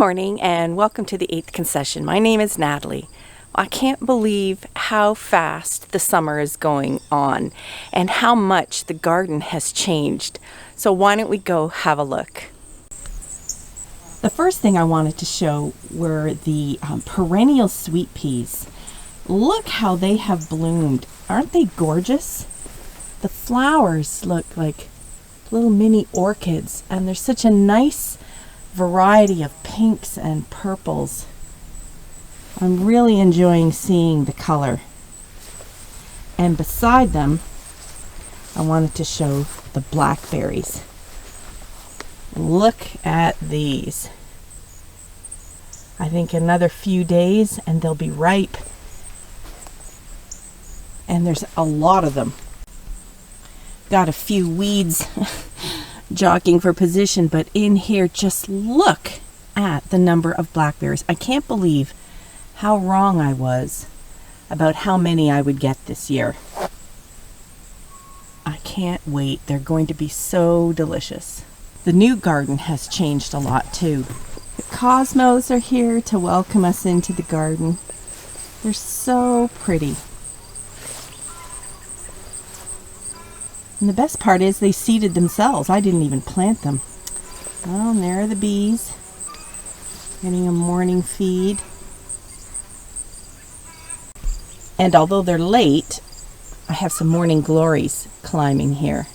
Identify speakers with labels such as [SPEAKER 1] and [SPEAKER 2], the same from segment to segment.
[SPEAKER 1] morning and welcome to the 8th concession. My name is Natalie. I can't believe how fast the summer is going on and how much the garden has changed. So why don't we go have a look? The first thing I wanted to show were the perennial sweet peas. Look how they have bloomed. Aren't they gorgeous? The flowers look like little mini orchids and there's such a nice variety of pinks and purples. I'm really enjoying seeing the color. And beside them, I wanted to show the blackberries. Look at these. I think another few days and they'll be ripe. And there's a lot of them. Got a few weeds jockeying for position, but in here, just look at the number of blackberries. I can't believe how wrong I was about how many I would get this year. I can't wait. They're going to be so delicious. The new garden has changed a lot too. The cosmos are here to welcome us into the garden. They're so pretty. And the best part is they seeded themselves. I didn't even plant them. Well, and there are the bees getting a morning feed. And although they're late, I have some morning glories climbing here.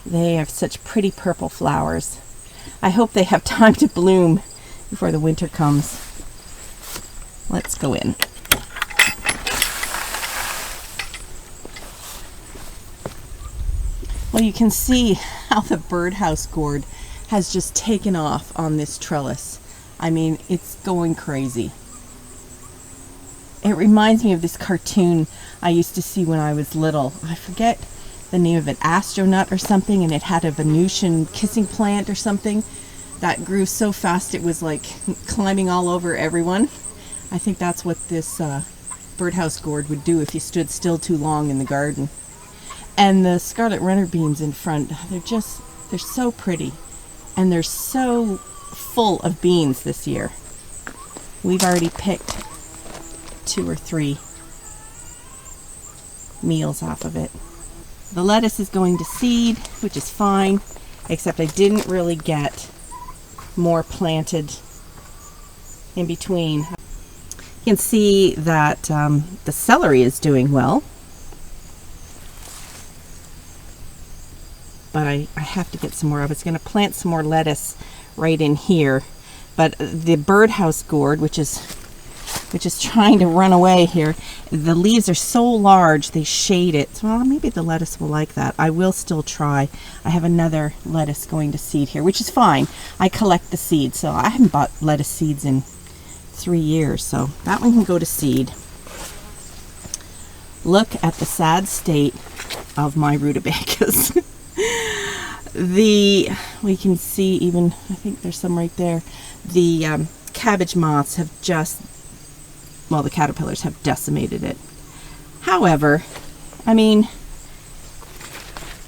[SPEAKER 1] They have such pretty purple flowers. I hope they have time to bloom before the winter comes. Let's go in. Well, you can see how the Birdhouse Gourd has just taken off on this trellis. I mean, it's going crazy. It reminds me of this cartoon I used to see when I was little. I forget the name of it, Astronaut or something, and it had a Venusian kissing plant or something that grew so fast it was like climbing all over everyone. I think that's what this Birdhouse Gourd would do if you stood still too long in the garden. And the scarlet runner beans in front, they're so pretty. And they're so full of beans this year. We've already picked 2 or 3 meals off of it. The lettuce is going to seed, which is fine, except I didn't really get more planted in between. You can see that the celery is doing well. But I have to get some more of it. It's going to plant some more lettuce right in here. But the Birdhouse Gourd, which is trying to run away here, the leaves are so large they shade it. So well, maybe the lettuce will like that. I will still try. I have another lettuce going to seed here, which is fine. I collect the seeds, so I haven't bought lettuce seeds in 3 years, so that one can go to seed. Look at the sad state of my rutabagas. We can see even, I think there's some right there, the cabbage moths have the caterpillars have decimated it. However, I mean,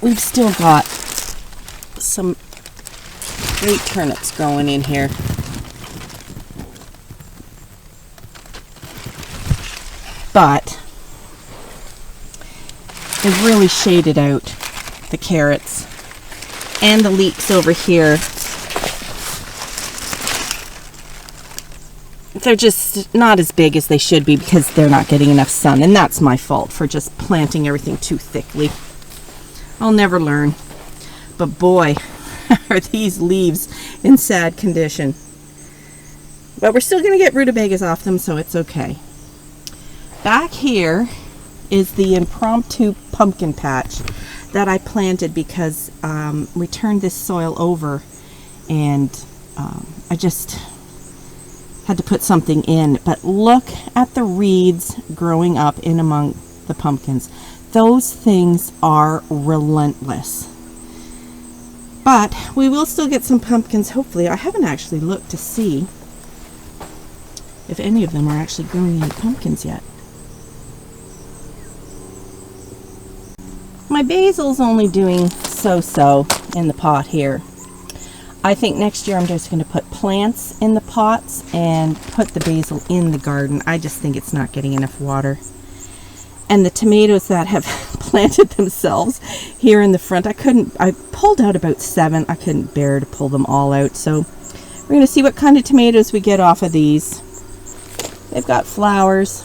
[SPEAKER 1] we've still got some great turnips growing in here. But they've really shaded out the carrots and the leeks over here. They're just not as big as they should be because they're not getting enough sun, and that's my fault for just planting everything too thickly. I'll never learn. But boy, are these leaves in sad condition. But we're still going to get rutabagas off them, so it's okay. Back here is the Impromptu pumpkin patch that I planted because we turned this soil over and I just had to put something in. But look at the reeds growing up in among the pumpkins. Those things are relentless. But we will still get some pumpkins, hopefully. I haven't actually looked to see if any of them are actually growing any pumpkins yet. My basil's only doing so-so in the pot here. I think next year I'm just going to put plants in the pots and put the basil in the garden. I just think it's not getting enough water. And the tomatoes that have planted themselves here in the front, I pulled out about 7. I couldn't bear to pull them all out. So we're going to see what kind of tomatoes we get off of these. They've got flowers.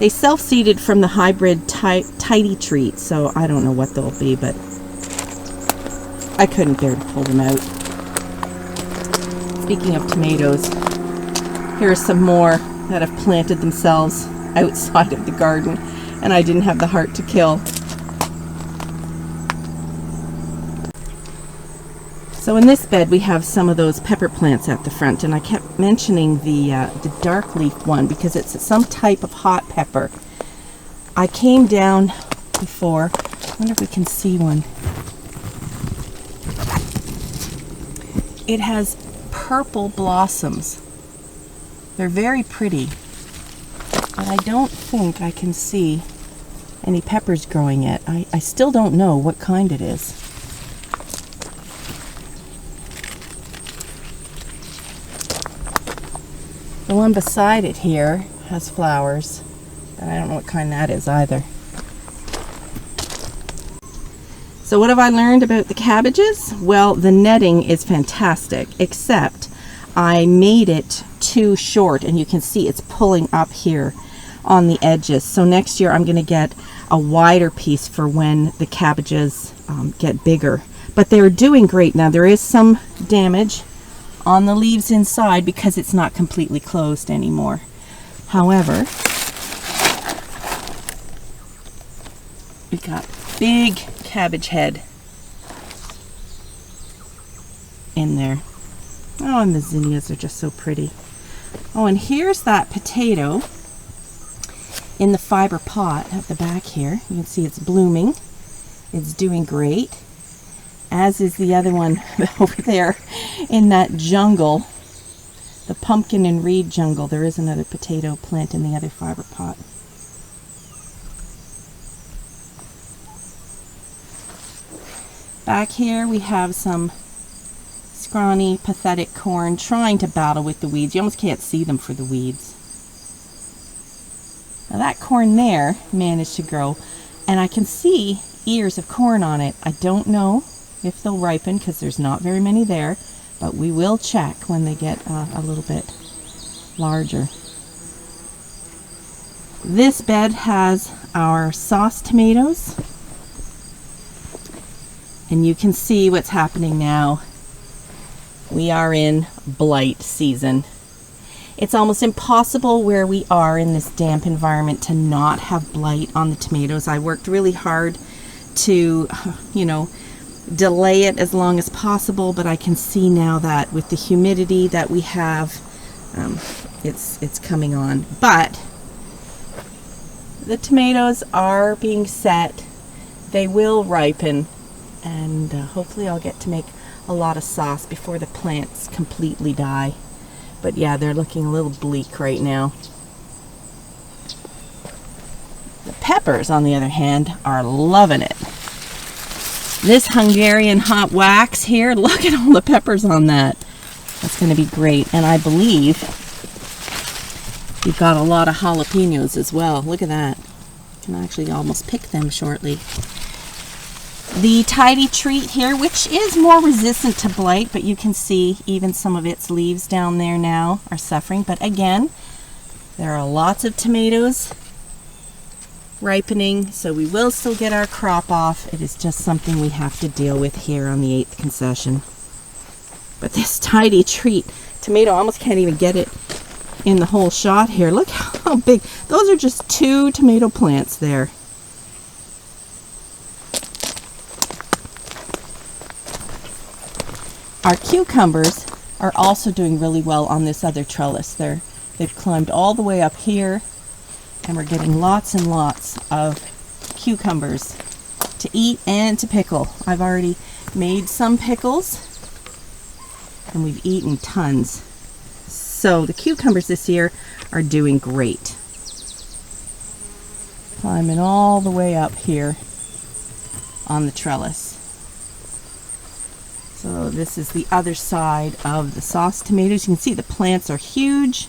[SPEAKER 1] They self-seeded from the hybrid Tidy Treat, so I don't know what they'll be, but I couldn't bear to pull them out. Speaking of tomatoes, here are some more that have planted themselves outside of the garden, and I didn't have the heart to kill. So in this bed we have some of those pepper plants at the front, and I kept mentioning the dark leaf one because it's some type of hot pepper. I came down before. I wonder if we can see one. It has purple blossoms. They're very pretty, but I don't think I can see any peppers growing yet. I still don't know what kind it is. The one beside it here has flowers, and I don't know what kind that is either. So what have I learned about the cabbages? Well, the netting is fantastic, except I made it too short, and you can see it's pulling up here on the edges. So next year I'm going to get a wider piece for when the cabbages get bigger. But they're doing great. Now there is some damage on the leaves inside because it's not completely closed anymore. However, we got big cabbage head in there. Oh, and the zinnias are just so pretty. Oh, and here's that potato in the fiber pot at the back here. You can see it's blooming. It's doing great, as is the other one over there in that jungle, the pumpkin and reed jungle. There is another potato plant in the other fiber pot. Back here we have some scrawny, pathetic corn trying to battle with the weeds. You almost can't see them for the weeds. Now that corn there managed to grow, and I can see ears of corn on it. I don't know if they'll ripen because there's not very many there, but we will check when they get a little bit larger. This bed has our sauce tomatoes, and you can see what's happening now. We are in blight season. It's almost impossible where we are in this damp environment to not have blight on the tomatoes. I worked really hard to, delay it as long as possible, but I can see now that with the humidity that we have, it's coming on. But the tomatoes are being set. They will ripen, and hopefully I'll get to make a lot of sauce before the plants completely die. But yeah, they're looking a little bleak right now. The peppers, on the other hand, are loving it. This Hungarian hot wax here, look at all the peppers on that. That's going to be great. And I believe we've got a lot of jalapenos as well. Look at that. You can actually almost pick them shortly. The Tidy Treat here, which is more resistant to blight, but you can see even some of its leaves down there now are suffering. But again, there are lots of tomatoes ripening, so we will still get our crop off. It is just something we have to deal with here on the 8th concession. But this Tidy Treat tomato, I almost can't even get it in the whole shot here. Look how big. Those are just 2 tomato plants there. Our cucumbers are also doing really well on this other trellis. They've climbed all the way up here, and we're getting lots and lots of cucumbers to eat and to pickle. I've already made some pickles, and we've eaten tons. So the cucumbers this year are doing great. Climbing all the way up here on the trellis. So this is the other side of the sauce tomatoes. You can see the plants are huge.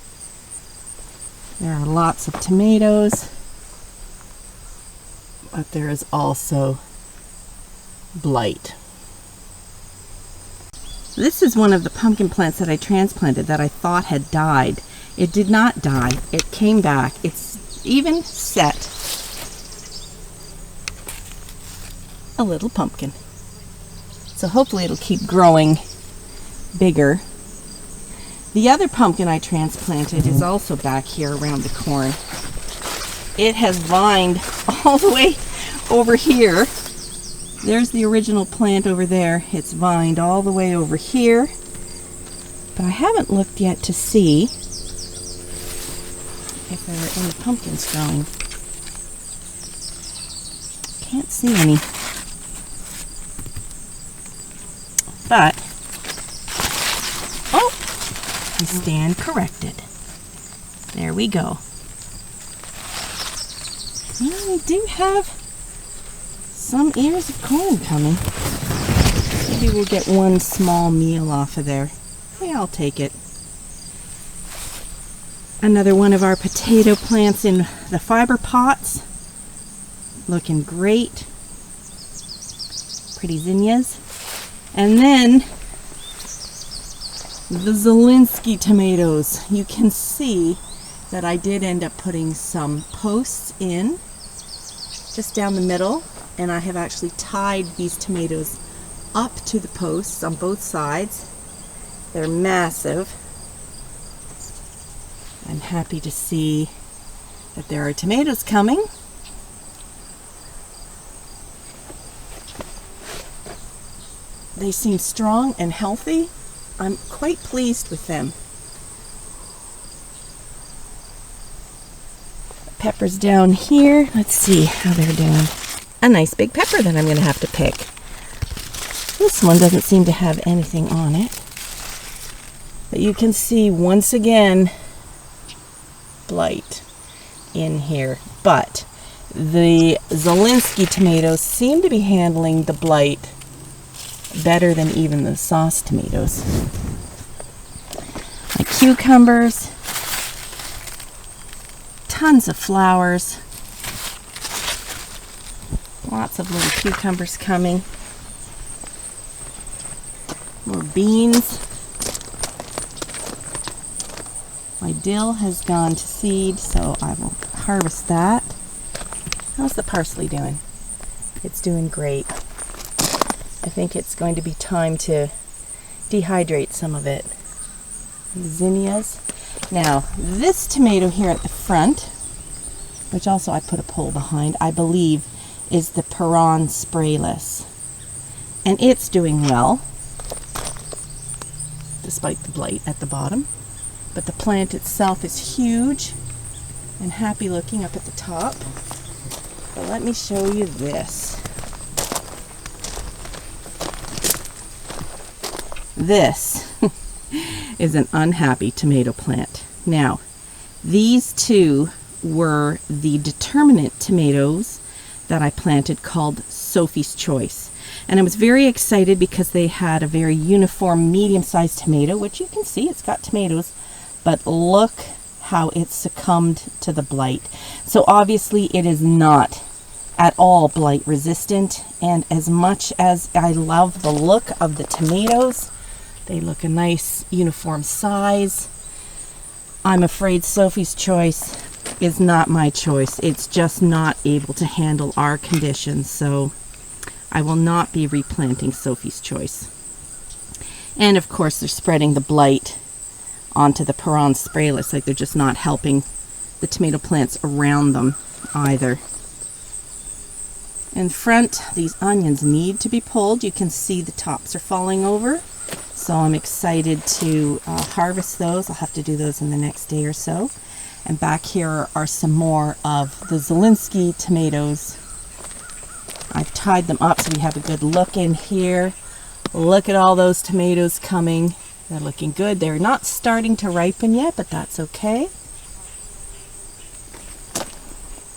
[SPEAKER 1] There are lots of tomatoes, but there is also blight. This is one of the pumpkin plants that I transplanted that I thought had died. It did not die. It came back. It's even set a little pumpkin. So hopefully it'll keep growing bigger. The other pumpkin I transplanted is also back here around the corn. It has vined all the way over here. There's the original plant over there. It's vined all the way over here. But I haven't looked yet to see if there are any pumpkins growing. Can't see any. But, oh, I stand corrected. There we go. Well, we do have some ears of corn coming. Maybe we'll get one small meal off of there. Yeah, I'll take it. Another one of our potato plants in the fiber pots. Looking great. Pretty zinnias. And then the Zucchini tomatoes. You can see that I did end up putting some posts in just down the middle, and I have actually tied these tomatoes up to the posts on both sides. They're massive. I'm happy to see that there are tomatoes coming. They seem strong and healthy. I'm quite pleased with them. Peppers down here. Let's see how they're doing. A nice big pepper that I'm going to have to pick. This one doesn't seem to have anything on it. But you can see once again blight in here. But the Zucchini tomatoes seem to be handling the blight better than even the sauce tomatoes. My cucumbers, tons of flowers, lots of little cucumbers coming, more beans. My dill has gone to seed, so I will harvest that. How's the parsley doing? It's doing great. I think it's going to be time to dehydrate some of it. Zinnias. Now, this tomato here at the front, which also I put a pole behind, I believe is the Perennial sprayless. And it's doing well, despite the blight at the bottom. But the plant itself is huge and happy looking up at the top. But let me show you this. This is an unhappy tomato plant. Now, these two were the determinate tomatoes that I planted called Sophie's Choice. And I was very excited because they had a very uniform medium-sized tomato, which you can see it's got tomatoes, but look how it succumbed to the blight. So obviously it is not at all blight resistant, and as much as I love the look of the tomatoes, they look a nice uniform size, I'm afraid Sophie's Choice is not my choice. It's just not able to handle our conditions, so I will not be replanting Sophie's Choice. And of course they're spreading the blight onto the Perennial sprayless, like they're just not helping the tomato plants around them either. In front, these onions need to be pulled. You can see the tops are falling over, so I'm excited to harvest those. I'll have to do those in the next day or so. And back here are some more of the Zucchini tomatoes. I've tied them up so we have a good look in here. Look at all those tomatoes coming. They're looking good. They're not starting to ripen yet, but that's okay.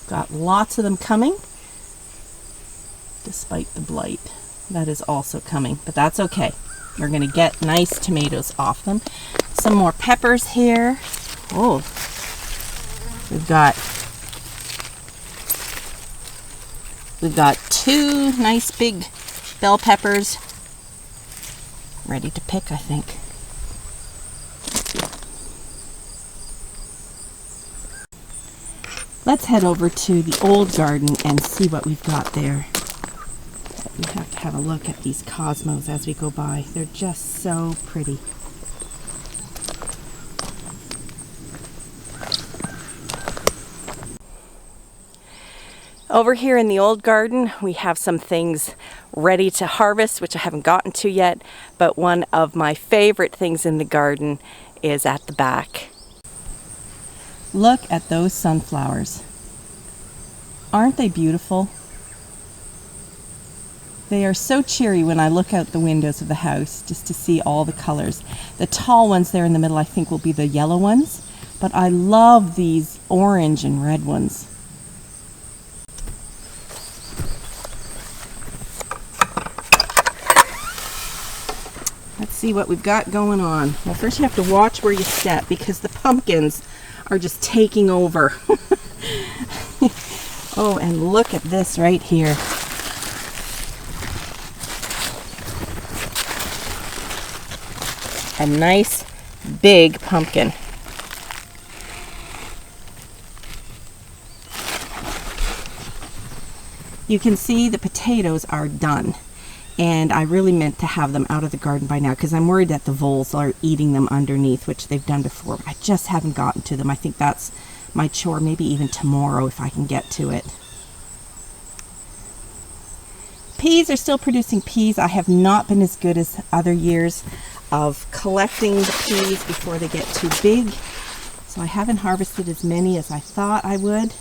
[SPEAKER 1] Got lots of them coming, despite the blight. That is also coming, but that's okay. We're going to get nice tomatoes off them. Some more peppers here. Oh, we've got 2 nice big bell peppers ready to pick, I think. Let's head over to the old garden and see what we've got there. We have to have a look at these cosmos as we go by. They're just so pretty. Over here in the old garden, we have some things ready to harvest, which I haven't gotten to yet, but one of my favorite things in the garden is at the back. Look at those sunflowers. Aren't they beautiful? They are so cheery when I look out the windows of the house just to see all the colors. The tall ones there in the middle I think will be the yellow ones, but I love these orange and red ones. Let's see what we've got going on. Well, first you have to watch where you step because the pumpkins are just taking over. Oh, and look at this right here. A nice big pumpkin. You can see the potatoes are done. And I really meant to have them out of the garden by now because I'm worried that the voles are eating them underneath, which they've done before. I just haven't gotten to them. I think that's my chore, maybe even tomorrow if I can get to it. Peas are still producing peas. I have not been as good as other years of collecting the peas before they get too big. So I haven't harvested as many as I thought I would.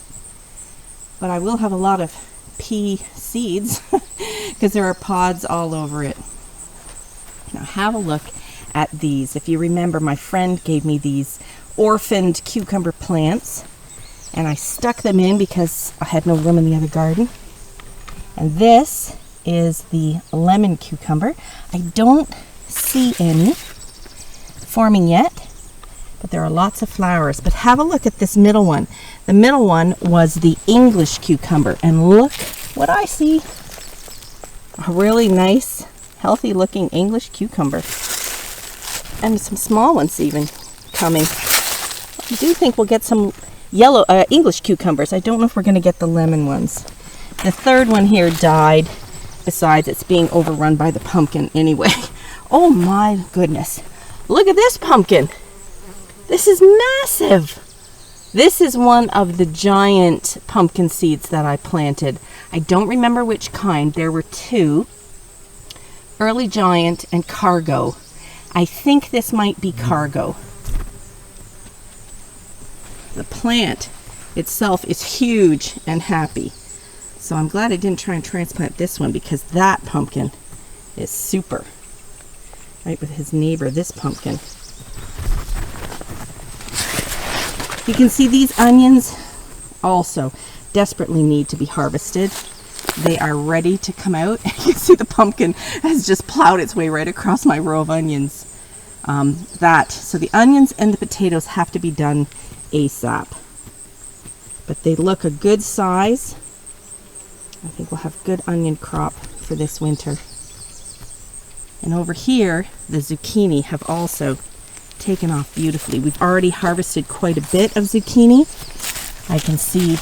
[SPEAKER 1] But I will have a lot of pea seeds because there are pods all over it. Now have a look at these. If you remember, my friend gave me these orphaned cucumber plants and I stuck them in because I had no room in the other garden. And this is the lemon cucumber. I don't see any forming yet, but there are lots of flowers. But have a look at this middle one. The middle one was the English cucumber, and look what I see. A really nice, healthy looking English cucumber. And some small ones even coming. I do think we'll get some yellow English cucumbers. I don't know if we're going to get the lemon ones. The third one here died. Besides, it's being overrun by the pumpkin anyway. Oh my goodness. Look at this pumpkin. This is massive. This is one of the giant pumpkin seeds that I planted. I don't remember which kind. There were 2. Early Giant and Cargo. I think this might be Cargo. The plant itself is huge and happy. So I'm glad I didn't try and transplant this one because that pumpkin is super. Right with his neighbor, this pumpkin. You can see these onions also desperately need to be harvested. They are ready to come out. You can see the pumpkin has just plowed its way right across my row of onions. So the onions and the potatoes have to be done ASAP. But they look a good size. I think we'll have good onion crop for this winter. And over here, the zucchini have also taken off beautifully. We've already harvested quite a bit of zucchini. I can see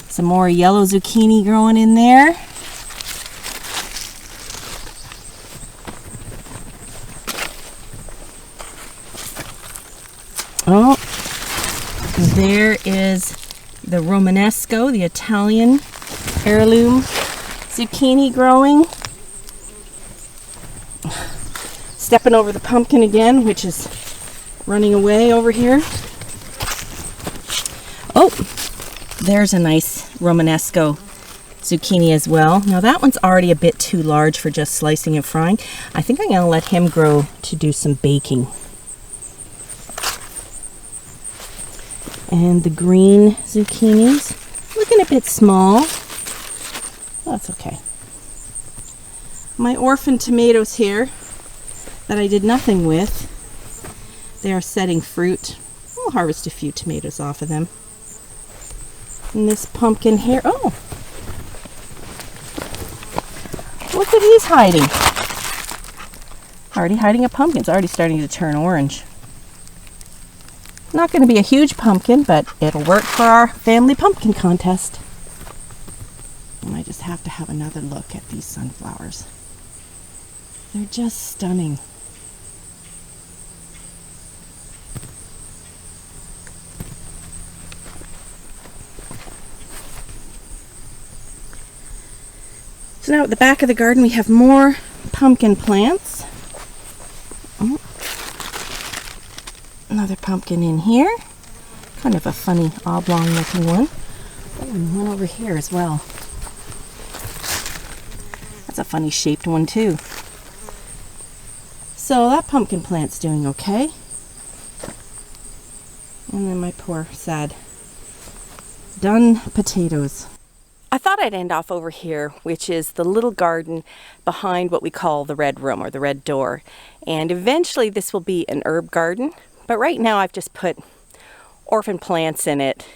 [SPEAKER 1] some more yellow zucchini growing in there. Oh, there is the Romanesco, the Italian heirloom zucchini growing. Stepping over the pumpkin again, which is running away over here. Oh, there's a nice Romanesco zucchini as well. Now that one's already a bit too large for just slicing and frying. I think I'm going to let him grow to do some baking. And the green zucchinis, looking a bit small. That's okay. My orphan tomatoes here
[SPEAKER 2] that I did nothing with. They are setting fruit. We'll harvest a few tomatoes off of them. And this pumpkin here, oh! Look what he's hiding. Already hiding a pumpkin. It's already starting to turn orange. Not going to be a huge pumpkin, but it'll work for our family pumpkin contest. And I just have to have another look at these sunflowers. They're just stunning. So now at the back of the garden we have more pumpkin plants. Oh. Another pumpkin in here. Kind of a funny oblong looking one. Oh, and one over here as well. That's a funny shaped one too. So that pumpkin plant's doing okay. And then my poor sad done potatoes.
[SPEAKER 1] I thought I'd end off over here, which is the little garden behind what we call the red room or the red door. And eventually this will be an herb garden, but right now I've just put orphan plants in it.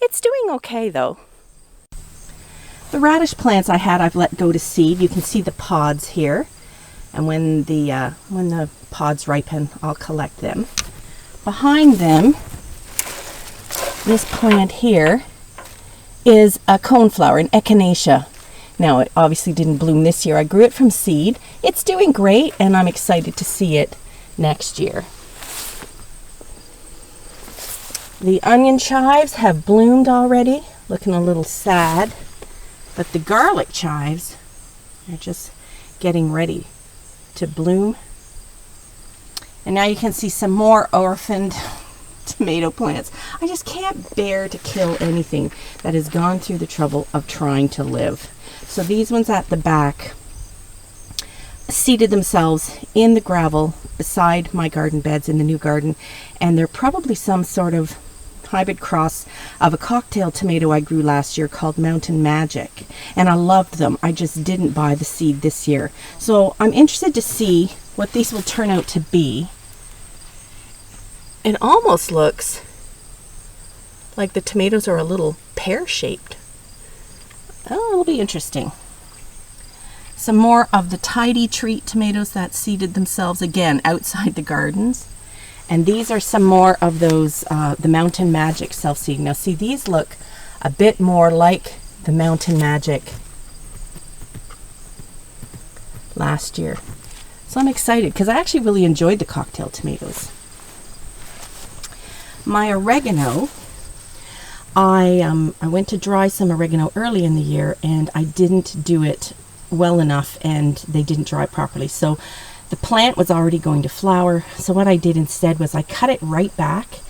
[SPEAKER 1] It's doing okay though.
[SPEAKER 2] The radish plants I've let go to seed. You can see the pods here. And when the pods ripen, I'll collect them. Behind them, this plant here is a coneflower, an echinacea. Now, it obviously didn't bloom this year. I grew it from seed. It's doing great, and I'm excited to see it next year. The onion chives have bloomed already, looking a little sad, but the garlic chives are just getting ready to bloom. And now you can see some more orphaned tomato plants. I just can't bear to kill anything that has gone through the trouble of trying to live. So these ones at the back seeded themselves in the gravel beside my garden beds in the new garden, and they're probably some sort of hybrid cross of a cocktail tomato I grew last year called Mountain Magic, and I loved them. I just didn't buy the seed this year. So I'm interested to see what these will turn out to be. It almost looks like the tomatoes are a little pear-shaped. Oh, it'll be interesting. Some more of the Tidy Treat tomatoes that seeded themselves again outside the gardens. And these are some more of those, the Mountain Magic self-seeding. Now see, these look a bit more like the Mountain Magic last year. So I'm excited because I actually really enjoyed the cocktail tomatoes. My oregano, I went to dry some oregano early in the year and I didn't do it well enough and they didn't dry properly. So the plant was already going to flower. So what I did instead was I cut it right back,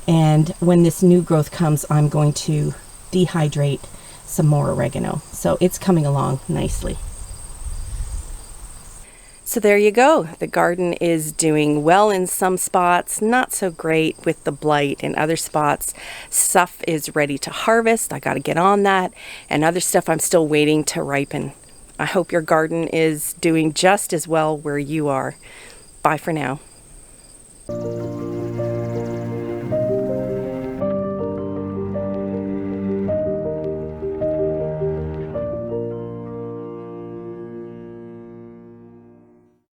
[SPEAKER 2] and when this new growth comes, I'm going to dehydrate some more oregano. So it's coming along nicely.
[SPEAKER 1] So there you go. The garden is doing well in some spots, not so great with the blight. In other spots, stuff is ready to harvest. I got to get on that. And other stuff I'm still waiting to ripen. I hope your garden is doing just as well where you are. Bye for now.